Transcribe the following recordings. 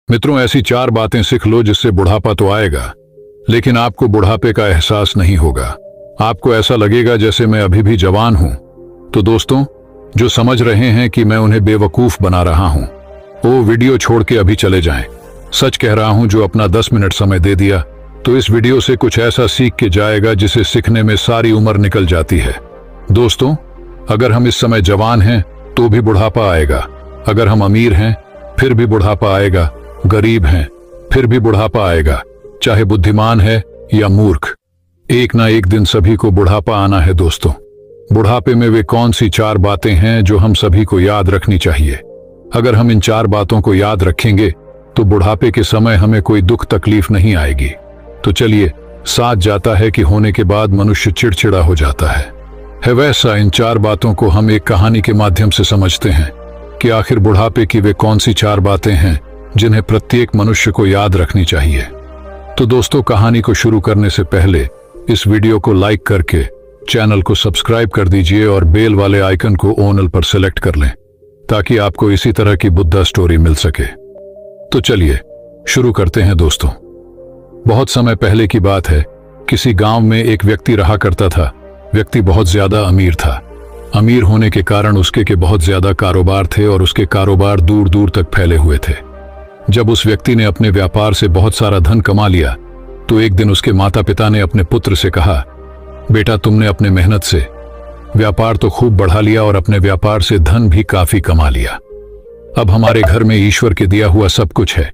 मित्रों, ऐसी 4 बातें सीख लो जिससे बुढ़ापा तो आएगा, लेकिन आपको बुढ़ापे का एहसास नहीं होगा। आपको ऐसा लगेगा जैसे मैं अभी भी जवान हूं। तो दोस्तों, जो समझ रहे हैं कि मैं उन्हें बेवकूफ बना रहा हूं, वो वीडियो छोड़ के अभी चले जाएं। सच कह रहा हूं, जो अपना 10 मिनट समय दे दिया तो इस वीडियो से कुछ ऐसा सीख के जाएगा जिसे सीखने में सारी उम्र निकल जाती है। दोस्तों, अगर हम इस समय जवान हैं तो भी बुढ़ापा आएगा। अगर हम अमीर हैं फिर भी बुढ़ापा आएगा। गरीब हैं फिर भी बुढ़ापा आएगा। चाहे बुद्धिमान है या मूर्ख, एक ना एक दिन सभी को बुढ़ापा आना है। दोस्तों, बुढ़ापे में वे कौन सी 4 बातें हैं जो हम सभी को याद रखनी चाहिए? अगर हम इन 4 बातों को याद रखेंगे तो बुढ़ापे के समय हमें कोई दुख तकलीफ नहीं आएगी। तो चलिए, साथ जाता है कि होने के बाद मनुष्य चिड़चिड़ा हो जाता है वैसा इन 4 बातों को हम एक कहानी के माध्यम से समझते हैं कि आखिर बुढ़ापे की वे कौन सी 4 बातें हैं जिन्हें प्रत्येक मनुष्य को याद रखनी चाहिए। तो दोस्तों, कहानी को शुरू करने से पहले इस वीडियो को लाइक करके चैनल को सब्सक्राइब कर दीजिए और बेल वाले आइकन को ऑल पर सेलेक्ट कर लें ताकि आपको इसी तरह की बुद्धा स्टोरी मिल सके। तो चलिए शुरू करते हैं। दोस्तों, बहुत समय पहले की बात है। किसी गांव में एक व्यक्ति रहा करता था। व्यक्ति बहुत ज्यादा अमीर था। अमीर होने के कारण उसके के बहुत ज्यादा कारोबार थे और उसके कारोबार दूर दूर तक फैले हुए थे। जब उस व्यक्ति ने अपने व्यापार से बहुत सारा धन कमा लिया तो एक दिन उसके माता पिता ने अपने पुत्र से कहा, बेटा, तुमने अपने मेहनत से व्यापार तो खूब बढ़ा लिया और अपने व्यापार से धन भी काफी कमा लिया। अब हमारे घर में ईश्वर के दिया हुआ सब कुछ है,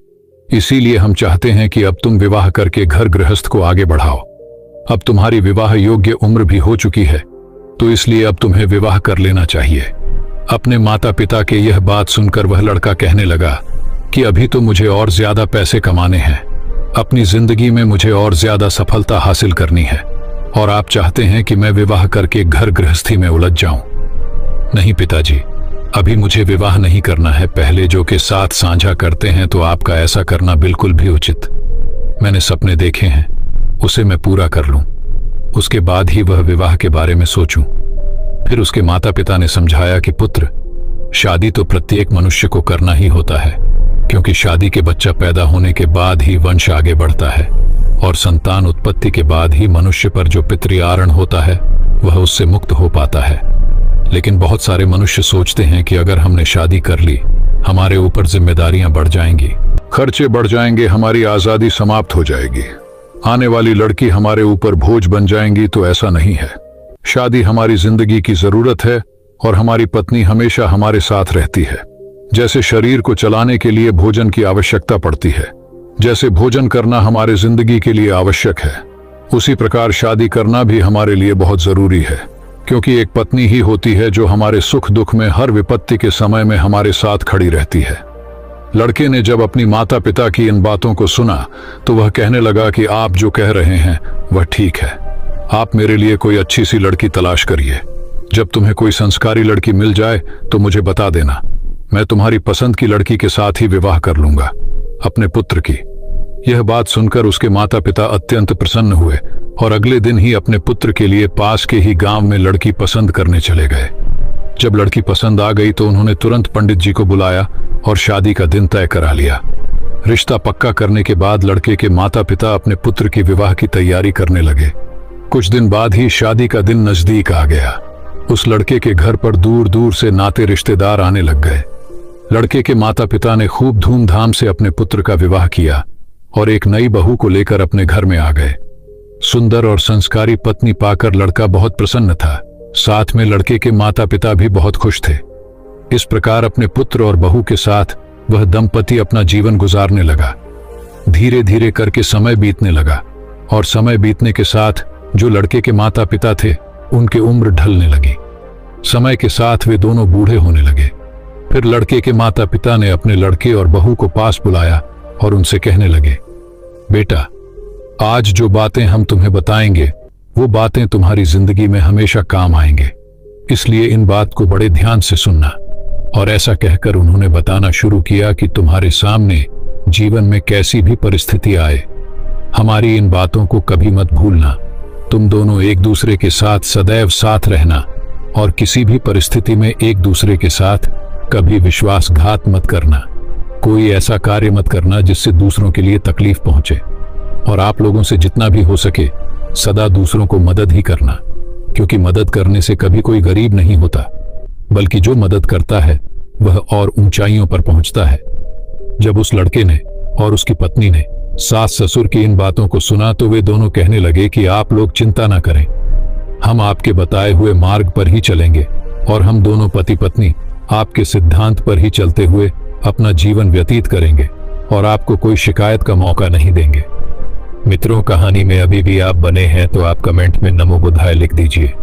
इसीलिए हम चाहते हैं कि अब तुम विवाह करके घर गृहस्थ को आगे बढ़ाओ। अब तुम्हारी विवाह योग्य उम्र भी हो चुकी है, तो इसलिए अब तुम्हें विवाह कर लेना चाहिए। अपने माता पिता के यह बात सुनकर वह लड़का कहने लगा कि अभी तो मुझे और ज्यादा पैसे कमाने हैं, अपनी जिंदगी में मुझे और ज्यादा सफलता हासिल करनी है, और आप चाहते हैं कि मैं विवाह करके घर गृहस्थी में उलझ जाऊं। नहीं पिताजी, अभी मुझे विवाह नहीं करना है। पहले जो के साथ साझा करते हैं तो आपका ऐसा करना बिल्कुल भी उचित। मैंने सपने देखे हैं, उसे मैं पूरा कर लूं, उसके बाद ही वह विवाह के बारे में सोचूं। फिर उसके माता पिता ने समझाया कि पुत्र, शादी तो प्रत्येक मनुष्य को करना ही होता है, क्योंकि शादी के बच्चा पैदा होने के बाद ही वंश आगे बढ़ता है और संतान उत्पत्ति के बाद ही मनुष्य पर जो पितृआरण होता है वह उससे मुक्त हो पाता है। लेकिन बहुत सारे मनुष्य सोचते हैं कि अगर हमने शादी कर ली, हमारे ऊपर जिम्मेदारियां बढ़ जाएंगी, खर्चे बढ़ जाएंगे, हमारी आजादी समाप्त हो जाएगी, आने वाली लड़की हमारे ऊपर बोझ बन जाएंगी। तो ऐसा नहीं है। शादी हमारी जिंदगी की जरूरत है और हमारी पत्नी हमेशा हमारे साथ रहती है। जैसे शरीर को चलाने के लिए भोजन की आवश्यकता पड़ती है, जैसे भोजन करना हमारे जिंदगी के लिए आवश्यक है, उसी प्रकार शादी करना भी हमारे लिए बहुत जरूरी है, क्योंकि एक पत्नी ही होती है जो हमारे सुख दुख में, हर विपत्ति के समय में हमारे साथ खड़ी रहती है। लड़के ने जब अपनी माता पिता की इन बातों को सुना तो वह कहने लगा कि आप जो कह रहे हैं वह ठीक है। आप मेरे लिए कोई अच्छी सी लड़की तलाश करिए। जब तुम्हें कोई संस्कारी लड़की मिल जाए तो मुझे बता देना। मैं तुम्हारी पसंद की लड़की के साथ ही विवाह कर लूंगा, अपने पुत्र की। यह बात सुनकर उसके माता पिता अत्यंत प्रसन्न हुए और अगले दिन ही अपने पुत्र के लिए पास के ही गांव में लड़की पसंद करने चले गए। जब लड़की पसंद आ गई तो उन्होंने तुरंत पंडित जी को बुलाया और शादी का दिन तय करा लिया। रिश्ता पक्का करने के बाद लड़के के माता पिता अपने पुत्र की विवाह की तैयारी करने लगे। कुछ दिन बाद ही शादी का दिन नजदीक आ गया। उस लड़के के घर पर दूर दूर से नाते रिश्तेदार आने लग गए। लड़के के माता पिता ने खूब धूमधाम से अपने पुत्र का विवाह किया और एक नई बहू को लेकर अपने घर में आ गए। सुंदर और संस्कारी पत्नी पाकर लड़का बहुत प्रसन्न था। साथ में लड़के के माता पिता भी बहुत खुश थे। इस प्रकार अपने पुत्र और बहू के साथ वह दंपति अपना जीवन गुजारने लगा। धीरे धीरे करके समय बीतने लगा और समय बीतने के साथ जो लड़के के माता पिता थे उनकी उम्र ढलने लगी। समय के साथ वे दोनों बूढ़े होने लगे। फिर लड़के के माता पिता ने अपने लड़के और बहू को पास बुलाया और उनसे कहने लगे, बेटा, आज जो बातें हम तुम्हें बताएंगे वो बातें तुम्हारी जिंदगी में हमेशा काम आएंगे, इसलिए इन बात को बड़े ध्यान से सुनना। और ऐसा कहकर उन्होंने बताना शुरू किया कि तुम्हारे सामने जीवन में कैसी भी परिस्थिति आए, हमारी इन बातों को कभी मत भूलना। तुम दोनों एक दूसरे के साथ सदैव साथ रहना और किसी भी परिस्थिति में एक दूसरे के साथ कभी विश्वासघात मत करना। कोई ऐसा कार्य मत करना जिससे दूसरों के लिए तकलीफ पहुंचे, और आप लोगों से जितना भी हो सके सदा दूसरों को मदद ही करना, क्योंकि मदद करने से कभी कोई गरीब नहीं होता, बल्कि जो मदद करता है वह और ऊंचाइयों पर पहुंचता है। जब उस लड़के ने और उसकी पत्नी ने सास ससुर की इन बातों को सुना तो वे दोनों कहने लगे कि आप लोग चिंता ना करें, हम आपके बताए हुए मार्ग पर ही चलेंगे और हम दोनों पति पत्नी आपके सिद्धांत पर ही चलते हुए अपना जीवन व्यतीत करेंगे और आपको कोई शिकायत का मौका नहीं देंगे। मित्रों, कहानी में अभी भी आप बने हैं तो आप कमेंट में नमो बुद्धाय लिख दीजिए,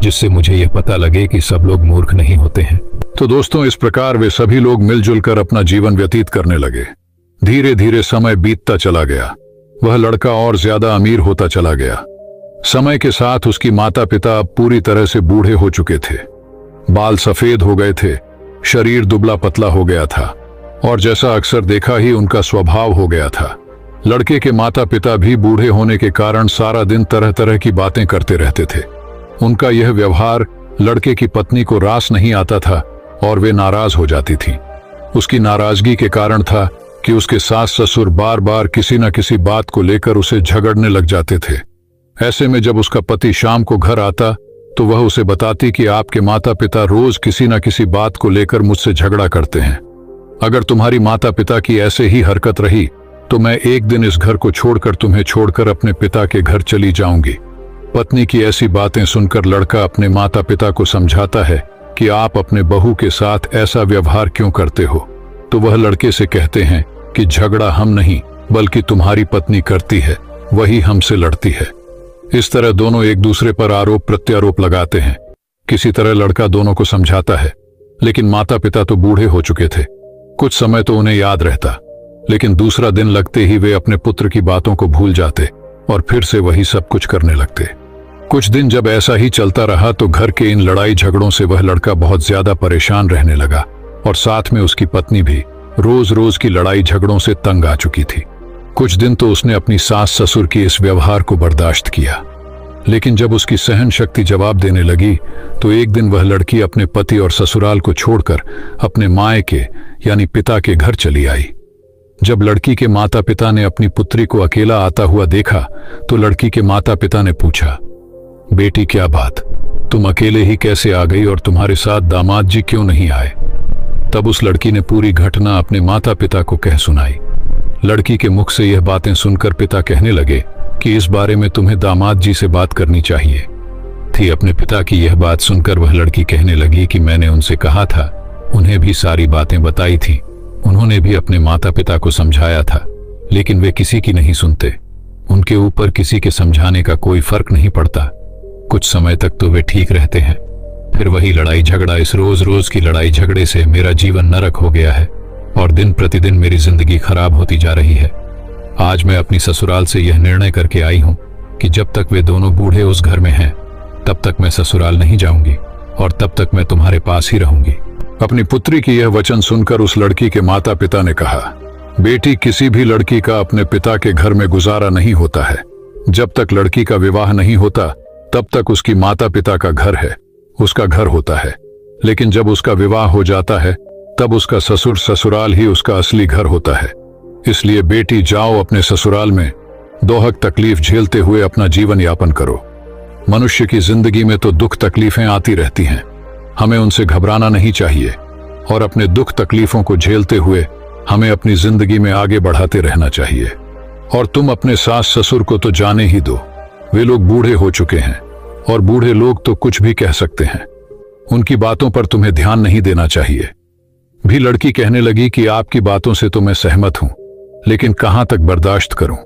जिससे मुझे यह पता लगे कि सब लोग मूर्ख नहीं होते हैं। तो दोस्तों, इस प्रकार वे सभी लोग मिलजुल कर अपना जीवन व्यतीत करने लगे। धीरे धीरे समय बीतता चला गया। वह लड़का और ज्यादा अमीर होता चला गया। समय के साथ उसकी माता पिता अब पूरी तरह से बूढ़े हो चुके थे। बाल सफेद हो गए थे, शरीर दुबला पतला हो गया था और जैसा अक्सर देखा ही उनका स्वभाव हो गया था। लड़के के माता पिता भी बूढ़े होने के कारण सारा दिन तरह तरह की बातें करते रहते थे। उनका यह व्यवहार लड़के की पत्नी को रास नहीं आता था और वे नाराज हो जाती थीं। उसकी नाराजगी के कारण था कि उसके सास ससुर बार बार किसी न किसी बात को लेकर उसे झगड़ने लग जाते थे। ऐसे में जब उसका पति शाम को घर आता तो वह उसे बताती कि आपके माता पिता रोज किसी न किसी बात को लेकर मुझसे झगड़ा करते हैं। अगर तुम्हारी माता पिता की ऐसे ही हरकत रही तो मैं एक दिन इस घर को छोड़कर तुम्हें छोड़कर अपने पिता के घर चली जाऊंगी। पत्नी की ऐसी बातें सुनकर लड़का अपने माता पिता को समझाता है कि आप अपने बहू के साथ ऐसा व्यवहार क्यों करते हो। तो वह लड़के से कहते हैं कि झगड़ा हम नहीं बल्कि तुम्हारी पत्नी करती है, वही हमसे लड़ती है। इस तरह दोनों एक दूसरे पर आरोप प्रत्यारोप लगाते हैं। किसी तरह लड़का दोनों को समझाता है, लेकिन माता पिता तो बूढ़े हो चुके थे। कुछ समय तो उन्हें याद रहता, लेकिन दूसरा दिन लगते ही वे अपने पुत्र की बातों को भूल जाते और फिर से वही सब कुछ करने लगते। कुछ दिन जब ऐसा ही चलता रहा तो घर के इन लड़ाई झगड़ों से वह लड़का बहुत ज्यादा परेशान रहने लगा और साथ में उसकी पत्नी भी रोज रोज की लड़ाई झगड़ों से तंग आ चुकी थी। कुछ दिन तो उसने अपनी सास ससुर की इस व्यवहार को बर्दाश्त किया, लेकिन जब उसकी सहन शक्ति जवाब देने लगी तो एक दिन वह लड़की अपने पति और ससुराल को छोड़कर अपने मायके यानी पिता के घर चली आई। जब लड़की के माता पिता ने अपनी पुत्री को अकेला आता हुआ देखा तो लड़की के माता पिता ने पूछा, बेटी क्या बात, तुम अकेले ही कैसे आ गई और तुम्हारे साथ दामाद जी क्यों नहीं आए। तब उस लड़की ने पूरी घटना अपने माता पिता को कह सुनाई। लड़की के मुख से यह बातें सुनकर पिता कहने लगे कि इस बारे में तुम्हें दामाद जी से बात करनी चाहिए थी। अपने पिता की यह बात सुनकर वह लड़की कहने लगी कि मैंने उनसे कहा था, उन्हें भी सारी बातें बताई थी, उन्होंने भी अपने माता पिता को समझाया था, लेकिन वे किसी की नहीं सुनते। उनके ऊपर किसी के समझाने का कोई फर्क नहीं पड़ता। कुछ समय तक तो वे ठीक रहते हैं, फिर वही लड़ाई झगड़ा। इस रोज रोज की लड़ाई झगड़े से मेरा जीवन नरक हो गया है और दिन प्रतिदिन मेरी जिंदगी खराब होती जा रही है। आज मैं अपनी ससुराल से यह निर्णय करके आई हूं कि जब तक वे दोनों बूढ़े उस घर में हैं तब तक मैं ससुराल नहीं जाऊंगी और तब तक मैं तुम्हारे पास ही रहूंगी। अपनी पुत्री की यह वचन सुनकर उस लड़की के माता पिता ने कहा, बेटी, किसी भी लड़की का अपने पिता के घर में गुजारा नहीं होता है। जब तक लड़की का विवाह नहीं होता तब तक उसकी माता पिता का घर है, उसका घर होता है, लेकिन जब उसका विवाह हो जाता है तब उसका ससुर ससुराल ही उसका असली घर होता है। इसलिए बेटी, जाओ अपने ससुराल में दोहक तकलीफ झेलते हुए अपना जीवन यापन करो। मनुष्य की जिंदगी में तो दुख तकलीफें आती रहती हैं, हमें उनसे घबराना नहीं चाहिए और अपने दुख तकलीफों को झेलते हुए हमें अपनी जिंदगी में आगे बढ़ाते रहना चाहिए। और तुम अपने सास ससुर को तो जाने ही दो, वे लोग बूढ़े हो चुके हैं और बूढ़े लोग तो कुछ भी कह सकते हैं, उनकी बातों पर तुम्हें ध्यान नहीं देना चाहिए। भी लड़की कहने लगी कि आपकी बातों से तो मैं सहमत हूं, लेकिन कहां तक बर्दाश्त करूं।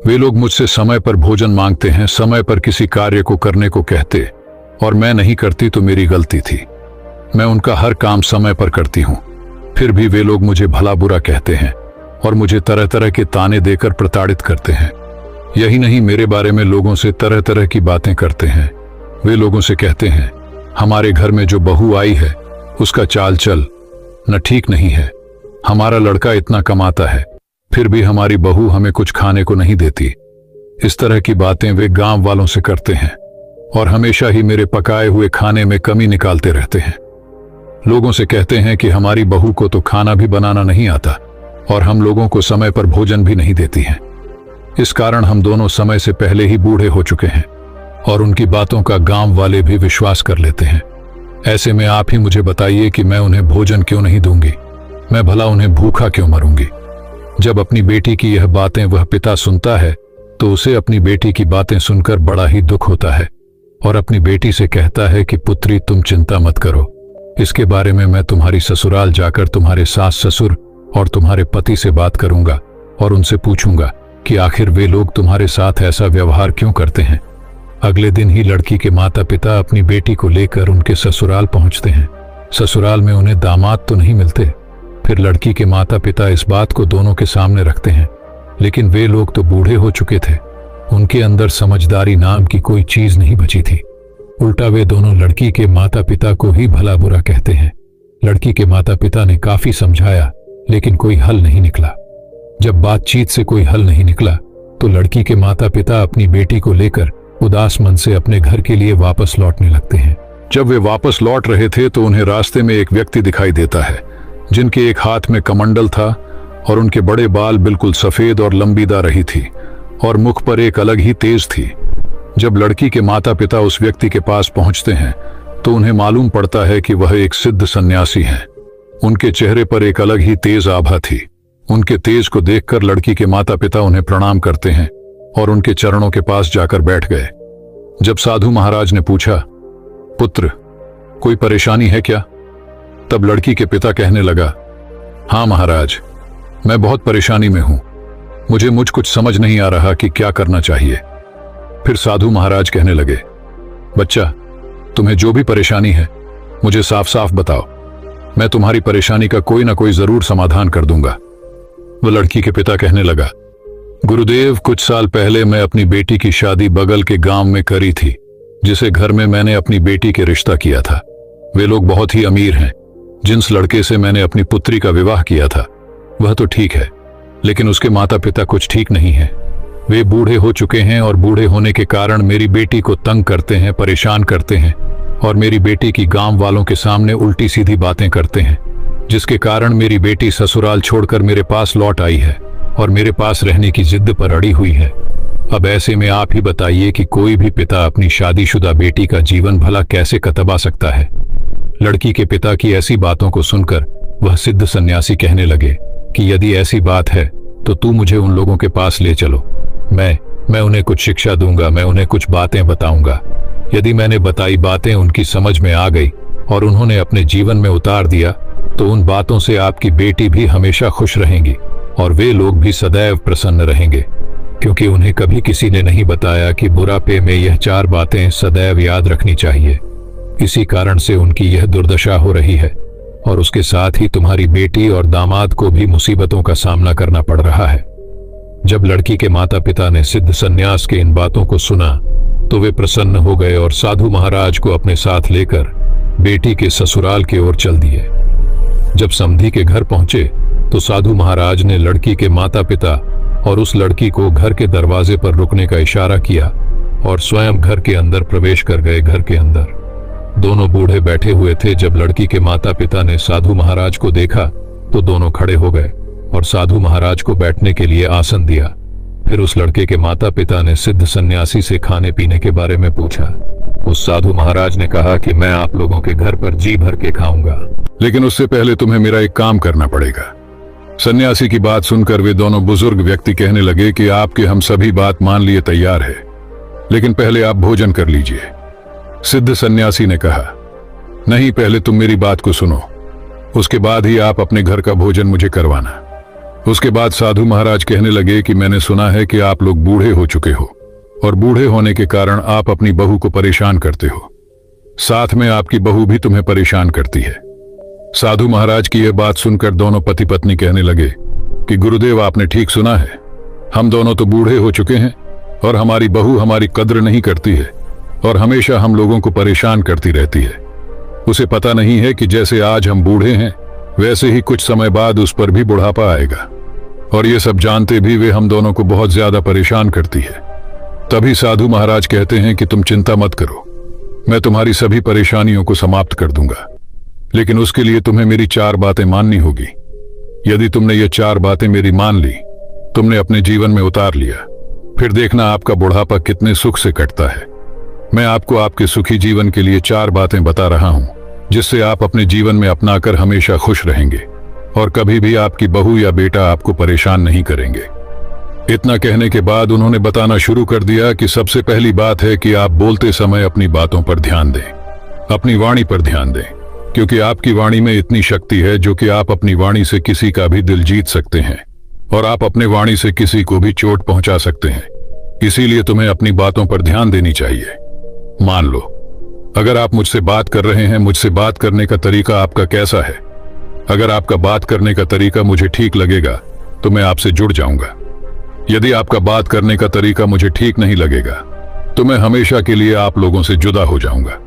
वे लोग मुझसे समय पर भोजन मांगते हैं, समय पर किसी कार्य को करने को कहते और मैं नहीं करती तो मेरी गलती थी। मैं उनका हर काम समय पर करती हूं, फिर भी वे लोग मुझे भला बुरा कहते हैं और मुझे तरह तरह के ताने देकर प्रताड़ित करते हैं। यही नहीं, मेरे बारे में लोगों से तरह तरह की बातें करते हैं। वे लोगों से कहते हैं, हमारे घर में जो बहू आई है उसका चाल चल न ठीक नहीं है, हमारा लड़का इतना कमाता है फिर भी हमारी बहू हमें कुछ खाने को नहीं देती। इस तरह की बातें वे गांव वालों से करते हैं और हमेशा ही मेरे पकाए हुए खाने में कमी निकालते रहते हैं। लोगों से कहते हैं कि हमारी बहू को तो खाना भी बनाना नहीं आता, और हम लोगों को समय पर भोजन भी नहीं देती हैं। इस कारण हम दोनों समय से पहले ही बूढ़े हो चुके हैं और उनकी बातों का गांव वाले भी विश्वास कर लेते हैं। ऐसे में आप ही मुझे बताइए कि मैं उन्हें भोजन क्यों नहीं दूंगी? मैं भला उन्हें भूखा क्यों मरूंगी? जब अपनी बेटी की यह बातें वह पिता सुनता है तो उसे अपनी बेटी की बातें सुनकर बड़ा ही दुख होता है और अपनी बेटी से कहता है कि पुत्री, तुम चिंता मत करो, इसके बारे में मैं तुम्हारी ससुराल जाकर तुम्हारे सास ससुर और तुम्हारे पति से बात करूंगा और उनसे पूछूंगा कि आखिर वे लोग तुम्हारे साथ ऐसा व्यवहार क्यों करते हैं। अगले दिन ही लड़की के माता पिता अपनी बेटी को लेकर उनके ससुराल पहुंचते हैं। ससुराल में उन्हें दामाद तो नहीं मिलते। फिर लड़की के माता पिता इस बात को दोनों के सामने रखते हैं, लेकिन वे लोग तो बूढ़े हो चुके थे, उनके अंदर समझदारी नाम की कोई चीज नहीं बची थी। उल्टा वे दोनों लड़की के माता पिता को ही भला बुरा कहते हैं। लड़की के माता पिता ने काफी समझाया, लेकिन कोई हल नहीं निकला। जब बातचीत से कोई हल नहीं निकला तो लड़की के माता पिता अपनी बेटी को लेकर उदास मन से अपने घर के लिए वापस लौटने लगते हैं। जब वे वापस लौट रहे थे तो उन्हें रास्ते में एक व्यक्ति दिखाई देता है जिनके एक हाथ में कमंडल था और उनके बड़े बाल बिल्कुल सफेद और लंबीदार रही थी और मुख पर एक अलग ही तेज थी। जब लड़की के माता पिता उस व्यक्ति के पास पहुंचते हैं तो उन्हें मालूम पड़ता है कि वह एक सिद्ध सन्यासी हैं। उनके चेहरे पर एक अलग ही तेज आभा थी। उनके तेज को देखकर लड़की के माता पिता उन्हें प्रणाम करते हैं और उनके चरणों के पास जाकर बैठ गए। जब साधु महाराज ने पूछा, पुत्र, कोई परेशानी है क्या? तब लड़की के पिता कहने लगा, हाँ महाराज, मैं बहुत परेशानी में हूं। मुझे कुछ समझ नहीं आ रहा कि क्या करना चाहिए। फिर साधु महाराज कहने लगे, बच्चा, तुम्हें जो भी परेशानी है मुझे साफ साफ बताओ, मैं तुम्हारी परेशानी का कोई ना कोई जरूर समाधान कर दूंगा। वह लड़की के पिता कहने लगा, गुरुदेव, कुछ साल पहले मैं अपनी बेटी की शादी बगल के गांव में करी थी, जिसे घर में मैंने अपनी बेटी के रिश्ता किया था। वे लोग बहुत ही अमीर हैं। जिस लड़के से मैंने अपनी पुत्री का विवाह किया था वह तो ठीक है, लेकिन उसके माता पिता कुछ ठीक नहीं है। वे बूढ़े हो चुके हैं और बूढ़े होने के कारण मेरी बेटी को तंग करते हैं, परेशान करते हैं और मेरी बेटी की गांव वालों के सामने उल्टी सीधी बातें करते हैं, जिसके कारण मेरी बेटी ससुराल छोड़कर मेरे पास लौट आई है और मेरे पास रहने की जिद पर अड़ी हुई है। अब ऐसे में आप ही बताइए कि कोई भी पिता अपनी शादीशुदा बेटी का जीवन भला कैसे कतबा सकता है। लड़की के पिता की ऐसी बातों को सुनकर वह सिद्ध सन्यासी कहने लगे कि यदि ऐसी बात है तो तू मुझे उन लोगों के पास ले चलो। मैं उन्हें कुछ शिक्षा दूंगा, मैं उन्हें कुछ बातें बताऊंगा। यदि मैंने बताई बातें उनकी समझ में आ गई और उन्होंने अपने जीवन में उतार दिया तो उन बातों से आपकी बेटी भी हमेशा खुश रहेंगी और वे लोग भी सदैव प्रसन्न रहेंगे, क्योंकि उन्हें कभी किसी ने नहीं बताया कि बुढ़ापे में यह 4 बातें सदैव याद रखनी चाहिए। इसी कारण से उनकी यह दुर्दशा हो रही है और उसके साथ ही तुम्हारी बेटी और दामाद को भी मुसीबतों का सामना करना पड़ रहा है। जब लड़की के माता पिता ने सिद्ध सन्यास के इन बातों को सुना तो वे प्रसन्न हो गए और साधु महाराज को अपने साथ लेकर बेटी के ससुराल की ओर चल दिए। जब समधी के घर पहुंचे तो साधु महाराज ने लड़की के माता पिता और उस लड़की को घर के दरवाजे पर रुकने का इशारा किया और स्वयं घर के अंदर प्रवेश कर गए। घर के अंदर दोनों बूढ़े बैठे हुए थे। जब लड़की के माता पिता ने साधु महाराज को देखा तो दोनों खड़े हो गए और साधु महाराज को बैठने के लिए आसन दिया। फिर उस लड़के के माता पिता ने सिद्ध सन्यासी से खाने पीने के बारे में पूछा। उस साधु महाराज ने कहा कि मैं आप लोगों के घर पर जी भर के खाऊंगा, लेकिन उससे पहले तुम्हें मेरा एक काम करना पड़ेगा। सन्यासी की बात सुनकर वे दोनों बुजुर्ग व्यक्ति कहने लगे कि आपके हम सभी बात मान लिए तैयार है, लेकिन पहले आप भोजन कर लीजिए। सिद्ध सन्यासी ने कहा, नहीं, पहले तुम मेरी बात को सुनो, उसके बाद ही आप अपने घर का भोजन मुझे करवाना। उसके बाद साधु महाराज कहने लगे कि मैंने सुना है कि आप लोग बूढ़े हो चुके हो और बूढ़े होने के कारण आप अपनी बहू को परेशान करते हो, साथ में आपकी बहू भी तुम्हें परेशान करती है। साधु महाराज की यह बात सुनकर दोनों पति पत्नी कहने लगे कि गुरुदेव, आपने ठीक सुना है, हम दोनों तो बूढ़े हो चुके हैं और हमारी बहू हमारी कद्र नहीं करती है और हमेशा हम लोगों को परेशान करती रहती है। उसे पता नहीं है कि जैसे आज हम बूढ़े हैं वैसे ही कुछ समय बाद उस पर भी बुढ़ापा आएगा, और ये सब जानते भी वे हम दोनों को बहुत ज्यादा परेशान करती है। तभी साधु महाराज कहते हैं कि तुम चिंता मत करो, मैं तुम्हारी सभी परेशानियों को समाप्त कर दूंगा, लेकिन उसके लिए तुम्हें मेरी 4 बातें माननी होगी। यदि तुमने ये 4 बातें मेरी मान ली, तुमने अपने जीवन में उतार लिया, फिर देखना आपका बुढ़ापा कितने सुख से कटता है। मैं आपको आपके सुखी जीवन के लिए 4 बातें बता रहा हूं, जिससे आप अपने जीवन में अपनाकर हमेशा खुश रहेंगे और कभी भी आपकी बहू या बेटा आपको परेशान नहीं करेंगे। इतना कहने के बाद उन्होंने बताना शुरू कर दिया कि सबसे पहली बात है कि आप बोलते समय अपनी बातों पर ध्यान दें, अपनी वाणी पर ध्यान दें, क्योंकि आपकी वाणी में इतनी शक्ति है जो कि आप अपनी वाणी से किसी का भी दिल जीत सकते हैं और आप अपने वाणी से किसी को भी चोट पहुंचा सकते हैं। इसीलिए तुम्हें अपनी बातों पर ध्यान देनी चाहिए। मान लो, अगर आप मुझसे बात कर रहे हैं, मुझसे बात करने का तरीका आपका कैसा है? अगर आपका बात करने का तरीका मुझे ठीक लगेगा तो मैं आपसे जुड़ जाऊंगा। यदि आपका बात करने का तरीका मुझे ठीक नहीं लगेगा तो मैं हमेशा के लिए आप लोगों से जुदा हो जाऊंगा।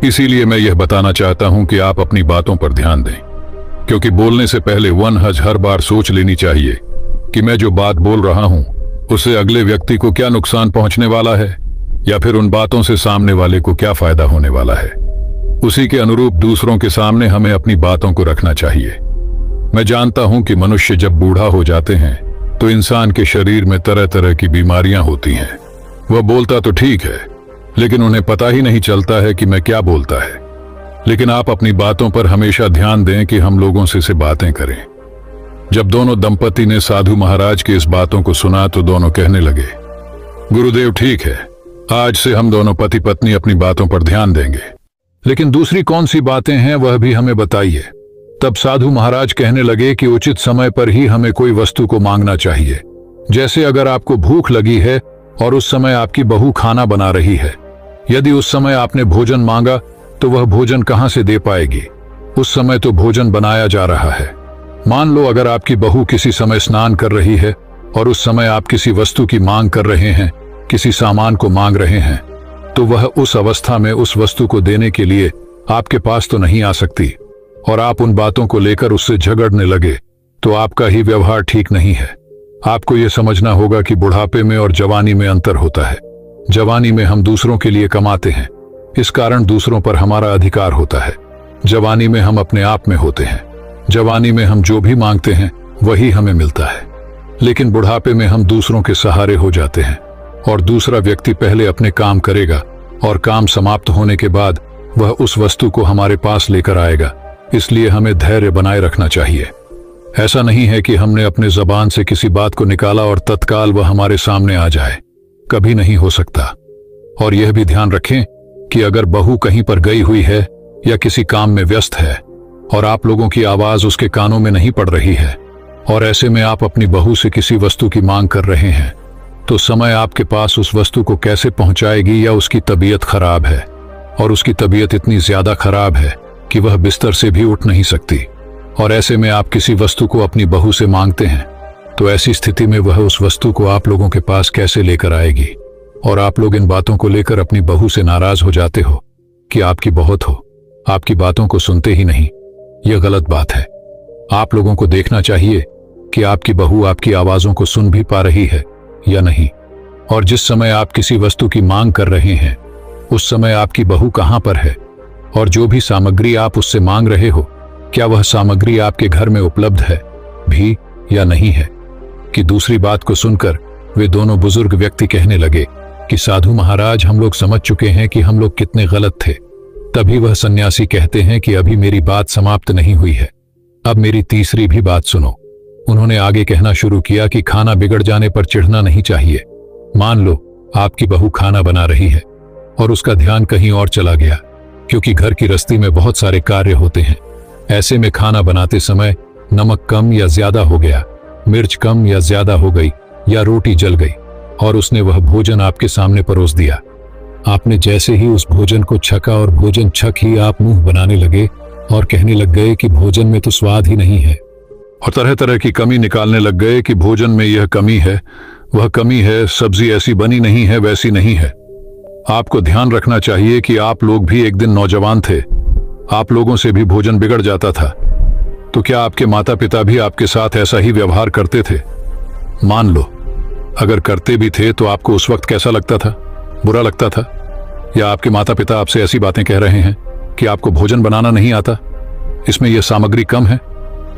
इसीलिए मैं यह बताना चाहता हूं कि आप अपनी बातों पर ध्यान दें, क्योंकि बोलने से पहले हर बार सोच लेनी चाहिए कि मैं जो बात बोल रहा हूं उससे अगले व्यक्ति को क्या नुकसान पहुंचने वाला है, या फिर उन बातों से सामने वाले को क्या फायदा होने वाला है। उसी के अनुरूप दूसरों के सामने हमें अपनी बातों को रखना चाहिए। मैं जानता हूं कि मनुष्य जब बूढ़ा हो जाते हैं तो इंसान के शरीर में तरह तरह की बीमारियां होती हैं। वह बोलता तो ठीक है, लेकिन उन्हें पता ही नहीं चलता है कि मैं क्या बोलता है। लेकिन आप अपनी बातों पर हमेशा ध्यान दें कि हम लोगों से बातें करें। जब दोनों दंपति ने साधु महाराज की इस बातों को सुना तो दोनों कहने लगे, गुरुदेव ठीक है, आज से हम दोनों पति पत्नी अपनी बातों पर ध्यान देंगे, लेकिन दूसरी कौन सी बातें हैं वह भी हमें बताइए। तब साधु महाराज कहने लगे कि उचित समय पर ही हमें कोई वस्तु को मांगना चाहिए। जैसे अगर आपको भूख लगी है और उस समय आपकी बहू खाना बना रही है, यदि उस समय आपने भोजन मांगा तो वह भोजन कहां से दे पाएगी? उस समय तो भोजन बनाया जा रहा है। मान लो अगर आपकी बहू किसी समय स्नान कर रही है और उस समय आप किसी वस्तु की मांग कर रहे हैं, किसी सामान को मांग रहे हैं, तो वह उस अवस्था में उस वस्तु को देने के लिए आपके पास तो नहीं आ सकती और आप उन बातों को लेकर उससे झगड़ने लगे तो आपका ही व्यवहार ठीक नहीं है। आपको यह समझना होगा कि बुढ़ापे में और जवानी में अंतर होता है। जवानी में हम दूसरों के लिए कमाते हैं, इस कारण दूसरों पर हमारा अधिकार होता है। जवानी में हम अपने आप में होते हैं। जवानी में हम जो भी मांगते हैं वही हमें मिलता है। लेकिन बुढ़ापे में हम दूसरों के सहारे हो जाते हैं और दूसरा व्यक्ति पहले अपने काम करेगा और काम समाप्त होने के बाद वह उस वस्तु को हमारे पास लेकर आएगा। इसलिए हमें धैर्य बनाए रखना चाहिए। ऐसा नहीं है कि हमने अपने जबान से किसी बात को निकाला और तत्काल वह हमारे सामने आ जाए, कभी नहीं हो सकता। और यह भी ध्यान रखें कि अगर बहू कहीं पर गई हुई है या किसी काम में व्यस्त है और आप लोगों की आवाज उसके कानों में नहीं पड़ रही है और ऐसे में आप अपनी बहू से किसी वस्तु की मांग कर रहे हैं, तो समय आपके पास उस वस्तु को कैसे पहुंचाएगी? या उसकी तबीयत खराब है और उसकी तबीयत इतनी ज्यादा खराब है कि वह बिस्तर से भी उठ नहीं सकती, और ऐसे में आप किसी वस्तु को अपनी बहू से मांगते हैं, तो ऐसी स्थिति में वह उस वस्तु को आप लोगों के पास कैसे लेकर आएगी? और आप लोग इन बातों को लेकर अपनी बहू से नाराज हो जाते हो कि आपकी बहुत हो, आपकी बातों को सुनते ही नहीं। यह गलत बात है। आप लोगों को देखना चाहिए कि आपकी बहू आपकी आवाजों को सुन भी पा रही है या नहीं, और जिस समय आप किसी वस्तु की मांग कर रहे हैं उस समय आपकी बहू कहां पर है, और जो भी सामग्री आप उससे मांग रहे हो क्या वह सामग्री आपके घर में उपलब्ध है भी या नहीं है। कि दूसरी बात को सुनकर वे दोनों बुजुर्ग व्यक्ति कहने लगे कि साधु महाराज, हम लोग समझ चुके हैं कि हम लोग कितने गलत थे। तभी वह सन्यासी कहते हैं कि अभी मेरी बात समाप्त नहीं हुई है, अब मेरी तीसरी भी बात सुनो। उन्होंने आगे कहना शुरू किया कि खाना बिगड़ जाने पर चिढ़ना नहीं चाहिए। मान लो आपकी बहू खाना बना रही है और उसका ध्यान कहीं और चला गया, क्योंकि घर की रस्ती में बहुत सारे कार्य होते हैं। ऐसे में खाना बनाते समय नमक कम या ज्यादा हो गया, मिर्च कम या ज्यादा हो गई, या रोटी जल गई और उसने वह भोजन आपके सामने परोस दिया। आपने जैसे ही उस भोजन को छका और भोजन छक ही आप मुंह बनाने लगे और कहने लग गए कि भोजन में तो स्वाद ही नहीं है, और तरह तरह की कमी निकालने लग गए कि भोजन में यह कमी है, वह कमी है, सब्जी ऐसी बनी नहीं है, वैसी नहीं है। आपको ध्यान रखना चाहिए कि आप लोग भी एक दिन नौजवान थे, आप लोगों से भी भोजन बिगड़ जाता था। तो क्या आपके माता पिता भी आपके साथ ऐसा ही व्यवहार करते थे? मान लो अगर करते भी थे तो आपको उस वक्त कैसा लगता था? बुरा लगता था? या आपके माता पिता आपसे ऐसी बातें कह रहे हैं कि आपको भोजन बनाना नहीं आता, इसमें यह सामग्री कम है,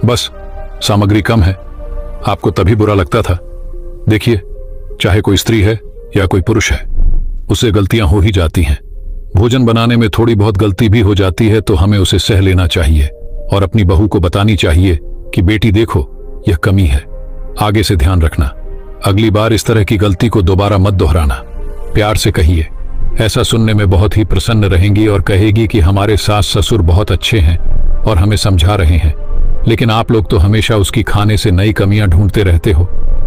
बस सामग्री कम है, आपको तभी बुरा लगता था। देखिए, चाहे कोई स्त्री है या कोई पुरुष है, उससे गलतियां हो ही जाती हैं। भोजन बनाने में थोड़ी बहुत गलती भी हो जाती है तो हमें उसे सह लेना चाहिए और अपनी बहू को बतानी चाहिए कि बेटी देखो, यह कमी है, आगे से ध्यान रखना। अगली बार इस तरह की गलती को दोबारा मत दोहराना। प्यार से कहिए। ऐसा सुनने में बहुत ही प्रसन्न रहेंगी और कहेगी कि हमारे सास ससुर बहुत अच्छे हैं और हमें समझा रहे हैं। लेकिन आप लोग तो हमेशा उसकी खाने से नई कमियां ढूंढते रहते हो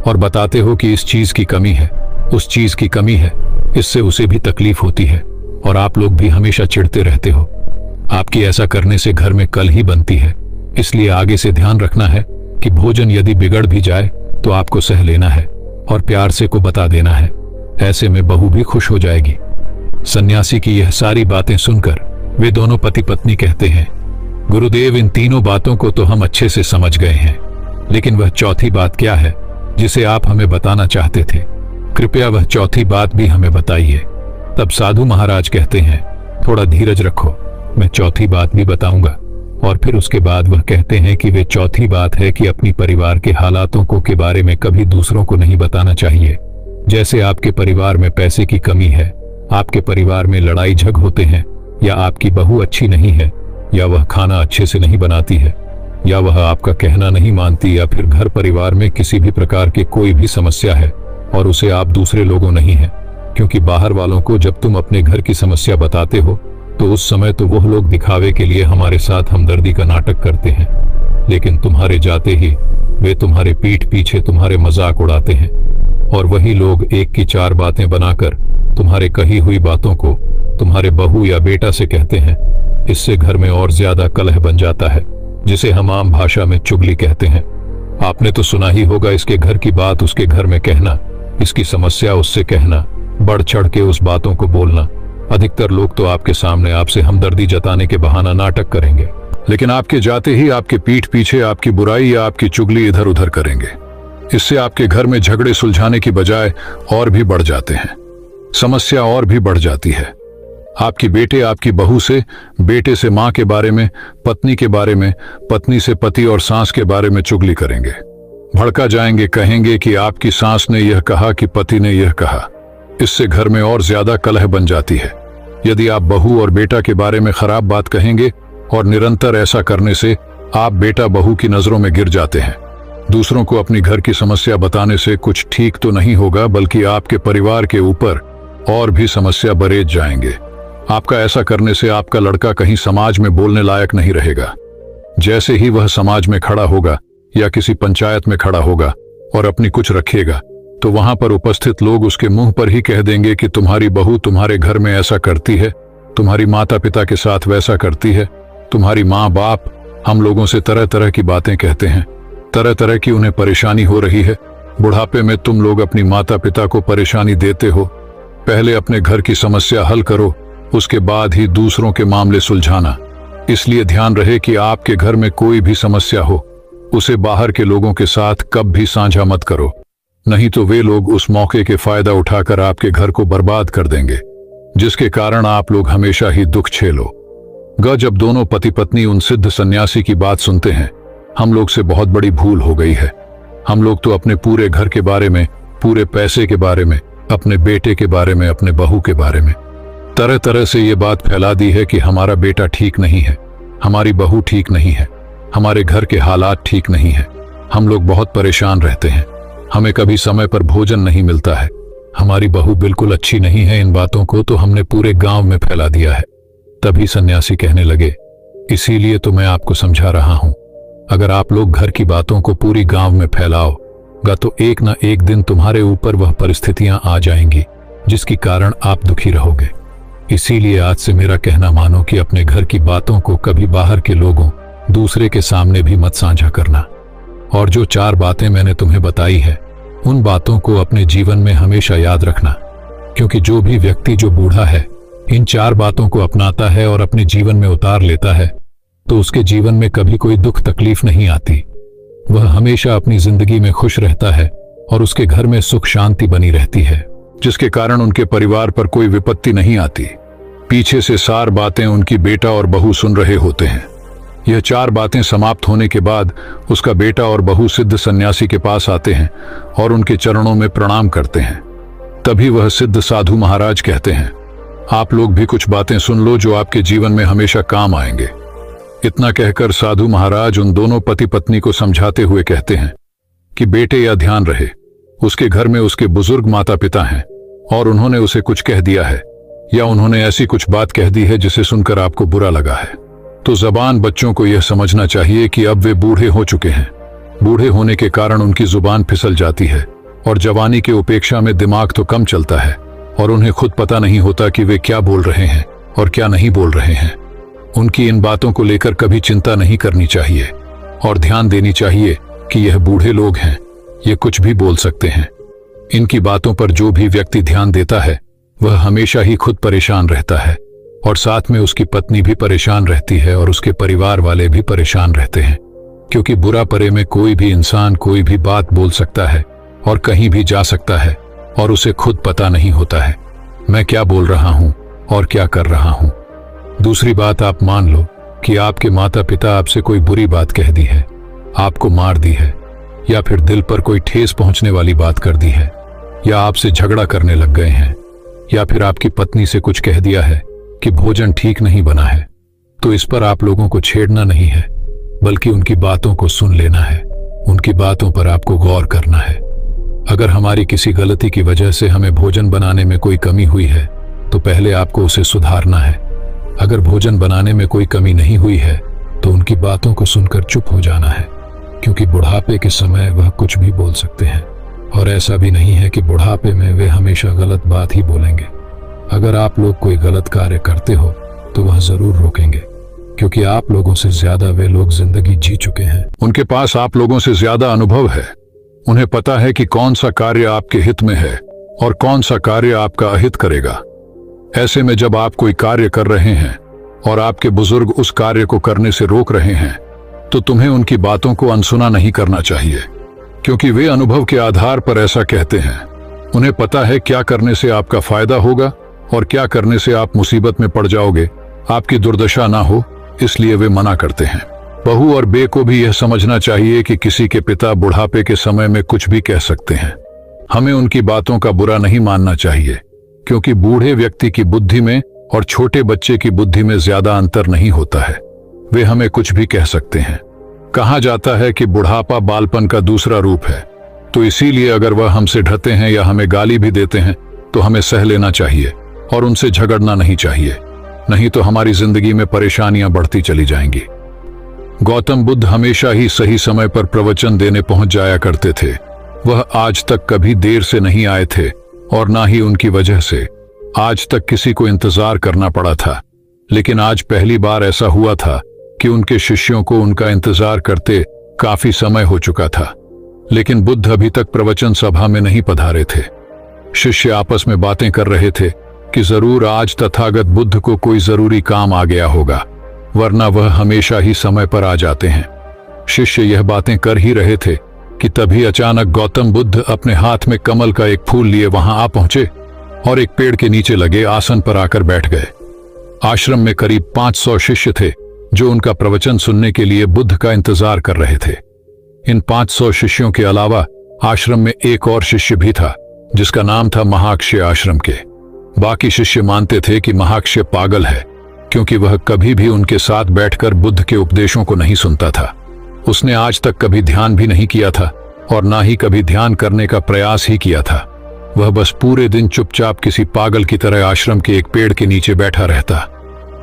और बताते हो कि इस चीज की कमी है, उस चीज की कमी है, इससे उसे भी तकलीफ होती है और आप लोग भी हमेशा चिढ़ते रहते हो। आपकी ऐसा करने से घर में कल ही बनती है। इसलिए आगे से ध्यान रखना है कि भोजन यदि बिगड़ भी जाए तो आपको सह लेना है और प्यार से को बता देना है। ऐसे में बहू भी खुश हो जाएगी। सन्यासी की यह सारी बातें सुनकर वे दोनों पति पत्नी कहते हैं, गुरुदेव, इन तीनों बातों को तो हम अच्छे से समझ गए हैं, लेकिन वह चौथी बात क्या है जिसे आप हमें बताना चाहते थे? कृपया वह चौथी बात भी हमें बताइए। तब साधु महाराज कहते हैं, थोड़ा धीरज रखो, मैं चौथी बात भी बताऊंगा। और फिर उसके बाद वह कहते हैं कि वे चौथी बात है कि अपनी परिवार के हालातों को के बारे में कभी दूसरों को नहीं बताना चाहिए। जैसे आपके परिवार में पैसे की कमी है, आपके परिवार में लड़ाई झग होते हैं, या आपकी बहू अच्छी नहीं है, या वह खाना अच्छे से नहीं बनाती है, या वह आपका कहना नहीं मानती, या फिर घर परिवार में किसी भी प्रकार की कोई भी समस्या है और उसे आप दूसरे लोगों नहीं है। क्योंकि बाहर वालों को जब तुम अपने घर की समस्या बताते हो तो उस समय तो वह लोग दिखावे के लिए हमारे साथ हमदर्दी का नाटक करते हैं, लेकिन तुम्हारे जाते ही वे तुम्हारे पीठ पीछे तुम्हारे मजाक उड़ाते हैं और वही लोग एक की चार बातें बनाकर तुम्हारे कही हुई बातों को तुम्हारे बहू या बेटा से कहते हैं। इससे घर में और ज्यादा कलह बन जाता है, जिसे हम आम भाषा में चुगली कहते हैं। आपने तो सुना ही होगा, इसके घर की बात उसके घर में कहना, इसकी समस्या उससे कहना, बढ़ चढ़ के उस बातों को बोलना। अधिकतर लोग तो आपके सामने आपसे हमदर्दी जताने के बहाना नाटक करेंगे, लेकिन आपके जाते ही आपके पीठ पीछे आपकी बुराई या आपकी चुगली इधर उधर करेंगे। इससे आपके घर में झगड़े सुलझाने की बजाय और भी बढ़ जाते हैं, समस्या और भी बढ़ जाती है। आपकी बेटे आपकी बहू से, बेटे से मां के बारे में, पत्नी के बारे में, पत्नी से पति और सास के बारे में चुगली करेंगे। भड़का जाएंगे, कहेंगे कि आपकी सास ने यह कहा कि पति ने यह कहा। इससे घर में और ज्यादा कलह बन जाती है। यदि आप बहू और बेटा के बारे में खराब बात कहेंगे और निरंतर ऐसा करने से आप बेटा बहू की नजरों में गिर जाते हैं। दूसरों को अपनी घर की समस्या बताने से कुछ ठीक तो नहीं होगा, बल्कि आपके परिवार के ऊपर और भी समस्या बरेज जाएंगे। आपका ऐसा करने से आपका लड़का कहीं समाज में बोलने लायक नहीं रहेगा। जैसे ही वह समाज में खड़ा होगा या किसी पंचायत में खड़ा होगा और अपनी कुछ रखेगा, तो वहां पर उपस्थित लोग उसके मुंह पर ही कह देंगे कि तुम्हारी बहू तुम्हारे घर में ऐसा करती है, तुम्हारी माता पिता के साथ वैसा करती है, तुम्हारी माँ बाप हम लोगों से तरह तरह की बातें कहते हैं, तरह तरह की उन्हें परेशानी हो रही है। बुढ़ापे में तुम लोग अपनी माता पिता को परेशानी देते हो। पहले अपने घर की समस्या हल करो, उसके बाद ही दूसरों के मामले सुलझाना। इसलिए ध्यान रहे कि आपके घर में कोई भी समस्या हो, उसे बाहर के लोगों के साथ कब भी साझा मत करो, नहीं तो वे लोग उस मौके के फायदा उठाकर आपके घर को बर्बाद कर देंगे, जिसके कारण आप लोग हमेशा ही दुख झेलो। जब दोनों पति पत्नी उन सिद्ध सन्यासी की बात सुनते हैं, हम लोग से बहुत बड़ी भूल हो गई है। हम लोग तो अपने पूरे घर के बारे में, पूरे पैसे के बारे में, अपने बेटे के बारे में, अपने बहू के बारे में तरह तरह से ये बात फैला दी है कि हमारा बेटा ठीक नहीं है, हमारी बहू ठीक नहीं है, हमारे घर के हालात ठीक नहीं है, हम लोग बहुत परेशान रहते हैं, हमें कभी समय पर भोजन नहीं मिलता है, हमारी बहू बिल्कुल अच्छी नहीं है। इन बातों को तो हमने पूरे गांव में फैला दिया है। तभी सन्यासी कहने लगे, इसीलिए तो मैं आपको समझा रहा हूं, अगर आप लोग घर की बातों को पूरी गांव में फैलाओगा तो एक ना एक दिन तुम्हारे ऊपर वह परिस्थितियां आ जाएंगी जिसके कारण आप दुखी रहोगे। इसीलिए आज से मेरा कहना मानो कि अपने घर की बातों को कभी बाहर के लोगों, दूसरे के सामने भी मत साझा करना। और जो 4 बातें मैंने तुम्हें बताई है, उन बातों को अपने जीवन में हमेशा याद रखना, क्योंकि जो भी व्यक्ति जो बूढ़ा है इन 4 बातों को अपनाता है और अपने जीवन में उतार लेता है, तो उसके जीवन में कभी कोई दुख तकलीफ नहीं आती। वह हमेशा अपनी जिंदगी में खुश रहता है और उसके घर में सुख शांति बनी रहती है, जिसके कारण उनके परिवार पर कोई विपत्ति नहीं आती। पीछे से 4 बातें उनकी बेटा और बहू सुन रहे होते हैं। यह 4 बातें समाप्त होने के बाद उसका बेटा और बहू सिद्ध सन्यासी के पास आते हैं और उनके चरणों में प्रणाम करते हैं। तभी वह सिद्ध साधु महाराज कहते हैं, आप लोग भी कुछ बातें सुन लो जो आपके जीवन में हमेशा काम आएंगे। इतना कहकर साधु महाराज उन दोनों पति पत्नी को समझाते हुए कहते हैं कि बेटे, यह ध्यान रहे, उसके घर में उसके बुजुर्ग माता पिता हैं और उन्होंने उसे कुछ कह दिया है या उन्होंने ऐसी कुछ बात कह दी है जिसे सुनकर आपको बुरा लगा है, तो जबान बच्चों को यह समझना चाहिए कि अब वे बूढ़े हो चुके हैं। बूढ़े होने के कारण उनकी जुबान फिसल जाती है और जवानी के उपेक्षा में दिमाग तो कम चलता है और उन्हें खुद पता नहीं होता कि वे क्या बोल रहे हैं और क्या नहीं बोल रहे हैं। उनकी इन बातों को लेकर कभी चिंता नहीं करनी चाहिए और ध्यान देनी चाहिए कि यह बूढ़े लोग हैं, ये कुछ भी बोल सकते हैं। इनकी बातों पर जो भी व्यक्ति ध्यान देता है वह हमेशा ही खुद परेशान रहता है और साथ में उसकी पत्नी भी परेशान रहती है और उसके परिवार वाले भी परेशान रहते हैं, क्योंकि बुरा परे में कोई भी इंसान कोई भी बात बोल सकता है और कहीं भी जा सकता है और उसे खुद पता नहीं होता है मैं क्या बोल रहा हूं और क्या कर रहा हूं। दूसरी बात, आप मान लो कि आपके माता पिता आपसे कोई बुरी बात कह दी है, आपको मार दी है या फिर दिल पर कोई ठेस पहुंचने वाली बात कर दी है या आपसे झगड़ा करने लग गए हैं या फिर आपकी पत्नी से कुछ कह दिया है कि भोजन ठीक नहीं बना है, तो इस पर आप लोगों को छेड़ना नहीं है बल्कि उनकी बातों को सुन लेना है। उनकी बातों पर आपको गौर करना है। अगर हमारी किसी गलती की वजह से हमें भोजन बनाने में कोई कमी हुई है तो पहले आपको उसे सुधारना है। अगर भोजन बनाने में कोई कमी नहीं हुई है तो उनकी बातों को सुनकर चुप हो जाना है, क्योंकि बुढ़ापे के समय वह कुछ भी बोल सकते हैं और ऐसा भी नहीं है कि बुढ़ापे में वे हमेशा गलत बात ही बोलेंगे। अगर आप लोग कोई गलत कार्य करते हो तो वह जरूर रोकेंगे, क्योंकि आप लोगों से ज्यादा वे लोग जिंदगी जी चुके हैं। उनके पास आप लोगों से ज्यादा अनुभव है। उन्हें पता है कि कौन सा कार्य आपके हित में है और कौन सा कार्य आपका अहित करेगा। ऐसे में जब आप कोई कार्य कर रहे हैं और आपके बुजुर्ग उस कार्य को करने से रोक रहे हैं तो तुम्हें उनकी बातों को अनसुना नहीं करना चाहिए, क्योंकि वे अनुभव के आधार पर ऐसा कहते हैं। उन्हें पता है क्या करने से आपका फायदा होगा और क्या करने से आप मुसीबत में पड़ जाओगे, आपकी दुर्दशा ना हो, इसलिए वे मना करते हैं। बहू और बे को भी यह समझना चाहिए कि किसी के पिता बुढ़ापे के समय में कुछ भी कह सकते हैं। हमें उनकी बातों का बुरा नहीं मानना चाहिए, क्योंकि बूढ़े व्यक्ति की बुद्धि में और छोटे बच्चे की बुद्धि में ज्यादा अंतर नहीं होता है। वे हमें कुछ भी कह सकते हैं। कहा जाता है कि बुढ़ापा बालपन का दूसरा रूप है, तो इसीलिए अगर वह हमसे ढते हैं या हमें गाली भी देते हैं तो हमें सह लेना चाहिए और उनसे झगड़ना नहीं चाहिए, नहीं तो हमारी जिंदगी में परेशानियां बढ़ती चली जाएंगी। गौतम बुद्ध हमेशा ही सही समय पर प्रवचन देने पहुंच जाया करते थे। वह आज तक कभी देर से नहीं आए थे और ना ही उनकी वजह से आज तक किसी को इंतजार करना पड़ा था। लेकिन आज पहली बार ऐसा हुआ था कि उनके शिष्यों को उनका इंतजार करते काफी समय हो चुका था, लेकिन बुद्ध अभी तक प्रवचन सभा में नहीं पधारे थे। शिष्य आपस में बातें कर रहे थे कि जरूर आज तथागत बुद्ध को कोई जरूरी काम आ गया होगा, वरना वह हमेशा ही समय पर आ जाते हैं। शिष्य यह बातें कर ही रहे थे कि तभी अचानक गौतम बुद्ध अपने हाथ में कमल का एक फूल लिए वहां आ पहुंचे और एक पेड़ के नीचे लगे आसन पर आकर बैठ गए। आश्रम में करीब 500 शिष्य थे जो उनका प्रवचन सुनने के लिए बुद्ध का इंतजार कर रहे थे। इन 500 शिष्यों के अलावा आश्रम में एक और शिष्य भी था जिसका नाम था महाक्षय आश्रम के। बाकी शिष्य मानते थे कि महाक्षय पागल है, क्योंकि वह कभी भी उनके साथ बैठकर बुद्ध के उपदेशों को नहीं सुनता था। उसने आज तक कभी ध्यान भी नहीं किया था और ना ही कभी ध्यान करने का प्रयास ही किया था। वह बस पूरे दिन चुपचाप किसी पागल की तरह आश्रम के एक पेड़ के नीचे बैठा रहता।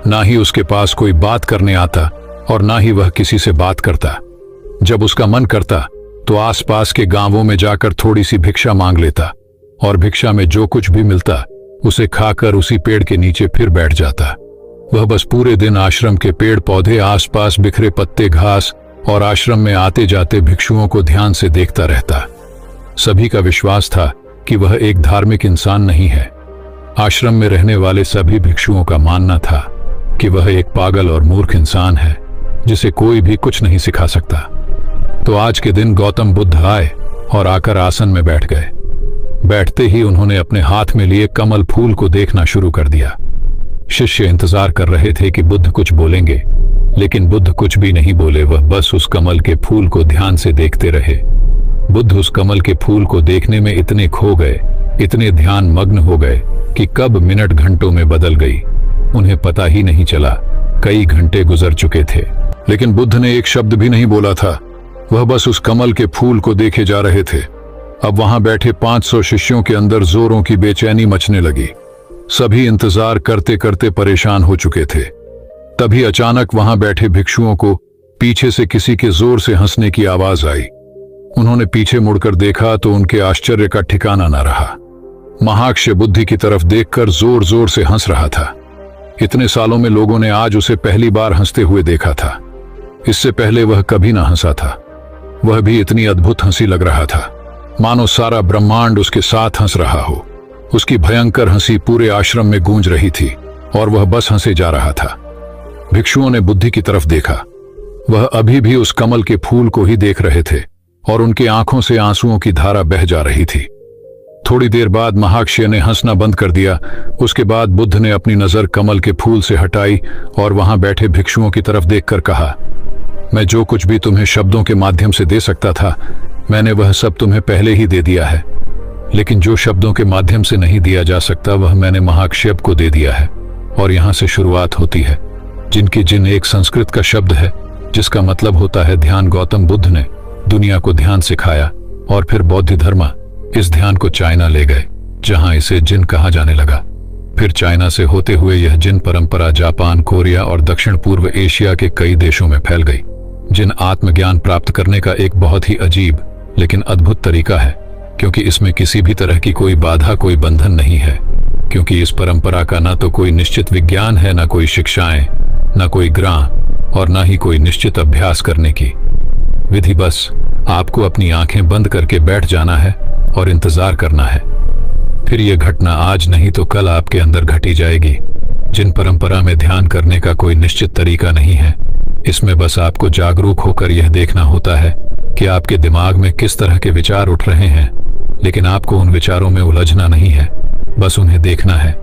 ना ही उसके पास कोई बात करने आता और ना ही वह किसी से बात करता। जब उसका मन करता तो आसपास के गांवों में जाकर थोड़ी सी भिक्षा मांग लेता और भिक्षा में जो कुछ भी मिलता उसे खाकर उसी पेड़ के नीचे फिर बैठ जाता। वह बस पूरे दिन आश्रम के पेड़ पौधे, आसपास बिखरे पत्ते, घास और आश्रम में आते जाते भिक्षुओं को ध्यान से देखता रहता। सभी का विश्वास था कि वह एक धार्मिक इंसान नहीं है। आश्रम में रहने वाले सभी भिक्षुओं का मानना था कि वह एक पागल और मूर्ख इंसान है जिसे कोई भी कुछ नहीं सिखा सकता। तो आज के दिन गौतम बुद्ध आए और आकर आसन में बैठ गए। बैठते ही उन्होंने अपने हाथ में लिए कमल फूल को देखना शुरू कर दिया। शिष्य इंतजार कर रहे थे कि बुद्ध कुछ बोलेंगे, लेकिन बुद्ध कुछ भी नहीं बोले, वह बस उस कमल के फूल को ध्यान से देखते रहे। बुद्ध उस कमल के फूल को देखने में इतने खो गए, इतने ध्यान मग्न हो गए कि कब मिनट घंटों में बदल गई उन्हें पता ही नहीं चला। कई घंटे गुजर चुके थे, लेकिन बुद्ध ने एक शब्द भी नहीं बोला था। वह बस उस कमल के फूल को देखे जा रहे थे। अब वहां बैठे 500 शिष्यों के अंदर जोरों की बेचैनी मचने लगी। सभी इंतजार करते करते परेशान हो चुके थे। तभी अचानक वहां बैठे भिक्षुओं को पीछे से किसी के जोर से हंसने की आवाज आई। उन्होंने पीछे मुड़कर देखा तो उनके आश्चर्य का ठिकाना न रहा। महाक्ष्य बुद्धि की तरफ देखकर जोर जोर से हंस रहा था। इतने सालों में लोगों ने आज उसे पहली बार हंसते हुए देखा था। इससे पहले वह कभी ना हंसा था। वह भी इतनी अद्भुत हंसी लग रहा था, मानो सारा ब्रह्मांड उसके साथ हंस रहा हो। उसकी भयंकर हंसी पूरे आश्रम में गूंज रही थी और वह बस हंसे जा रहा था। भिक्षुओं ने बुद्धि की तरफ देखा। वह अभी भी उस कमल के फूल को ही देख रहे थे और उनकी आंखों से आंसुओं की धारा बह जा रही थी। थोड़ी देर बाद महाक्ष्य ने हंसना बंद कर दिया। उसके बाद बुद्ध ने अपनी नजर कमल के फूल से हटाई और वहां बैठे भिक्षुओं की तरफ देखकर कहा, मैं जो कुछ भी तुम्हें शब्दों के माध्यम से दे सकता था, मैंने वह सब तुम्हें पहले ही दे दिया है। लेकिन जो शब्दों के माध्यम से नहीं दिया जा सकता, वह मैंने महाक्षेप को दे दिया है। और यहां से शुरुआत होती है। जिनकी जिन एक संस्कृत का शब्द है जिसका मतलब होता है ध्यान। गौतम बुद्ध ने दुनिया को ध्यान सिखाया और फिर बौद्ध धर्म इस ध्यान को चाइना ले गए, जहां इसे जिन कहा जाने लगा। फिर चाइना से होते हुए यह जिन परंपरा जापान, कोरिया और दक्षिण पूर्व एशिया के कई देशों में फैल गई। जिन आत्मज्ञान प्राप्त करने का एक बहुत ही अजीब लेकिन अद्भुत तरीका है, क्योंकि इसमें किसी भी तरह की कोई बाधा, कोई बंधन नहीं है। क्योंकि इस परंपरा का ना तो कोई निश्चित विज्ञान है, ना कोई शिक्षाएं, ना कोई ग्राह और ना ही कोई निश्चित अभ्यास करने की विधि। बस आपको अपनी आंखें बंद करके बैठ जाना है और इंतजार करना है। फिर यह घटना आज नहीं तो कल आपके अंदर घटी जाएगी। जिन परंपरा में ध्यान करने का कोई निश्चित तरीका नहीं है। इसमें बस आपको जागरूक होकर यह देखना होता है कि आपके दिमाग में किस तरह के विचार उठ रहे हैं, लेकिन आपको उन विचारों में उलझना नहीं है, बस उन्हें देखना है।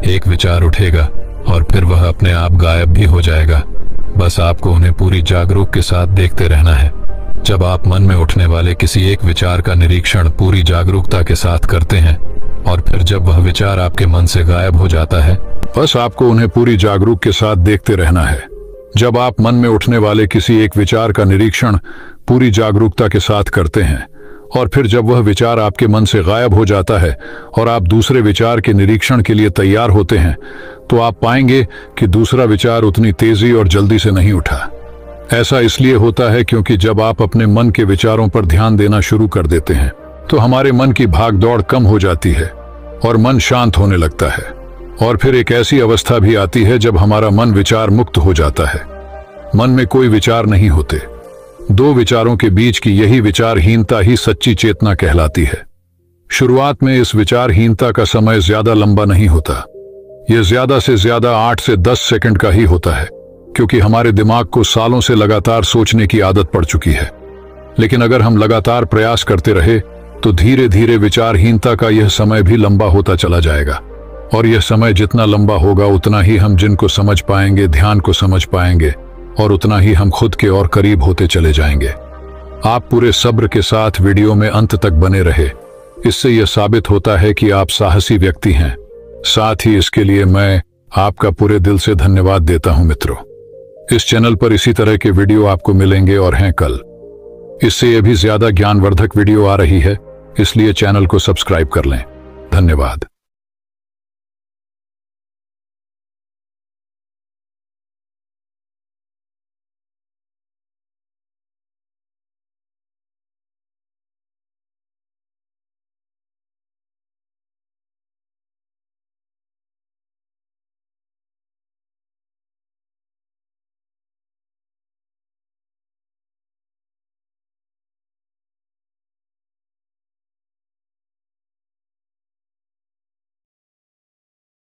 एक विचार उठेगा और फिर वह अपने आप गायब भी हो जाएगा। बस आपको उन्हें पूरी जागरूक के साथ देखते रहना है। जब आप मन में उठने वाले किसी एक विचार का निरीक्षण पूरी जागरूकता के साथ करते हैं और फिर जब वह विचार आपके मन से गायब हो जाता है, बस आपको उन्हें पूरी जागरूक के साथ देखते रहना है। जब आप मन में उठने वाले किसी एक विचार का निरीक्षण पूरी जागरूकता के साथ करते हैं और फिर जब वह विचार आपके मन से गायब हो जाता है और आप दूसरे विचार के निरीक्षण के लिए तैयार होते हैं, तो आप पाएंगे कि दूसरा विचार उतनी तेजी और जल्दी से नहीं उठा। ऐसा इसलिए होता है क्योंकि जब आप अपने मन के विचारों पर ध्यान देना शुरू कर देते हैं, तो हमारे मन की भागदौड़ कम हो जाती है और मन शांत होने लगता है। और फिर एक ऐसी अवस्था भी आती है जब हमारा मन विचार मुक्त हो जाता है। मन में कोई विचार नहीं होते। दो विचारों के बीच की यही विचारहीनता ही सच्ची चेतना कहलाती है। शुरुआत में इस विचारहीनता का समय ज्यादा लंबा नहीं होता। यह ज्यादा से ज्यादा 8 से 10 सेकंड का ही होता है, क्योंकि हमारे दिमाग को सालों से लगातार सोचने की आदत पड़ चुकी है। लेकिन अगर हम लगातार प्रयास करते रहे तो धीरे धीरे विचारहीनता का यह समय भी लंबा होता चला जाएगा। और यह समय जितना लंबा होगा उतना ही हम जिन को समझ पाएंगे, ध्यान को समझ पाएंगे और उतना ही हम खुद के और करीब होते चले जाएंगे। आप पूरे सब्र के साथ वीडियो में अंत तक बने रहे। इससे यह साबित होता है कि आप साहसी व्यक्ति हैं। साथ ही इसके लिए मैं आपका पूरे दिल से धन्यवाद देता हूं मित्रों। इस चैनल पर इसी तरह के वीडियो आपको मिलेंगे और हैं कल इससे यह भी ज्यादा ज्ञानवर्धक वीडियो आ रही है, इसलिए चैनल को सब्सक्राइब कर लें। धन्यवाद।